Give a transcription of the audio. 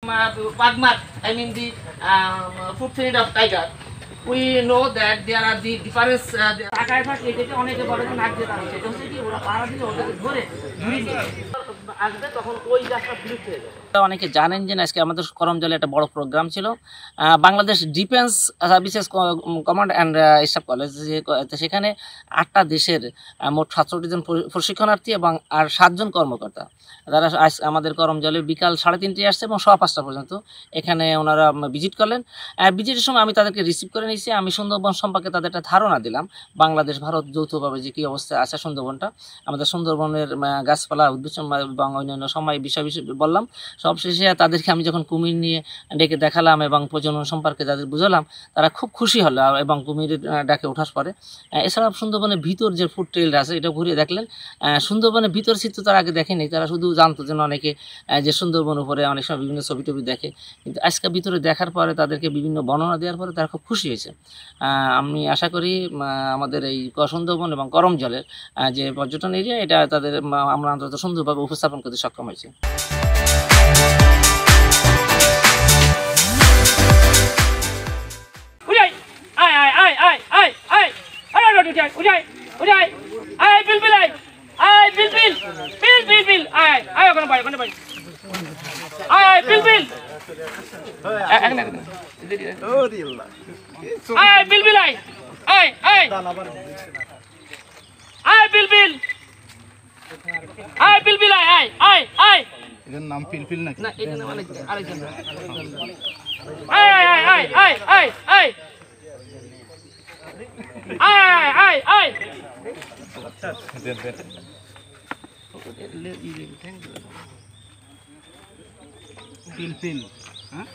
Pagmat, I mean the footprint of tiger. We know that there are the difference. টাকায় থাকলে যেটা অনেকে বড় করে নাক দিয়ে সেটা হচ্ছে কি ওরা পাড়া দিয়ে ওটাকে ধরে ঝুড়ি নিয়ে আসবে তখন ওই গাছটা বিলুপ্ত হয়ে যাবে। অনেকে জানেন যে আজকে আমাদের করমজলে একটা বড় প্রোগ্রাম ছিল Bangladesh defence services command and staff college, সেখানে 8টা দেশের মোট 67 জন প্রশিক্ষণার্থী এবং আর 7 জন কর্মকর্তা যারা আজ আমাদের করমজলে বিকাল 3:30 আসছে এবং 5:15 পর্যন্ত এখানে ওনারা ভিজিট করলেন। ভিজিটের সময় আমি তাদেরকে রিসিভ করে নিয়েছি। আমি সুন্দরবন সম্পর্কে তাদের একটা ধারণা দিলাম, বাংলাদেশ ভারত যৌথভাবে যে কী অবস্থায় আছে সুন্দরবনটা, আমাদের সুন্দরবনের গাছপালা উদ্ভিদ এবং অন্যান্য সময় বিষয় বললাম। সবশেষে তাদেরকে আমি যখন কুমির নিয়ে ডেকে দেখালাম এবং প্রজনন সম্পর্কে যাদের বুঝালাম, তারা খুব খুশি হলো এবং কুমিরের ডাকে ওঠার পরে এছাড়া সুন্দরবনের ভিতর যে ফুড ট্রেল আছে এটা ঘুরিয়ে দেখলেন। সুন্দরবনের ভিতর চিত্র তারা আগে দেখেনি, তারা শুধু জানতো যেন অনেকে যে সুন্দরবন উপরে অনেক সময় বিভিন্ন ছবি টবি দেখে, কিন্তু আজকে ভিতরে দেখার পরে তাদেরকে বিভিন্ন বর্ণনা দেওয়ার পরে তারা খুব খুশি হয়েছে। আমি আশা করি আমাদের এই সুন্দরবন এবং করমজলের যে পর্যটন এরিয়া এটা তাদের আমরা অন্তত সুন্দরভাবে উপস্থাপন করতে সক্ষম হয়েছি। এটার নাম পিলপিল নাকি? না, এটা নাম আরেকজন। পিলপিল, হ্যাঁ।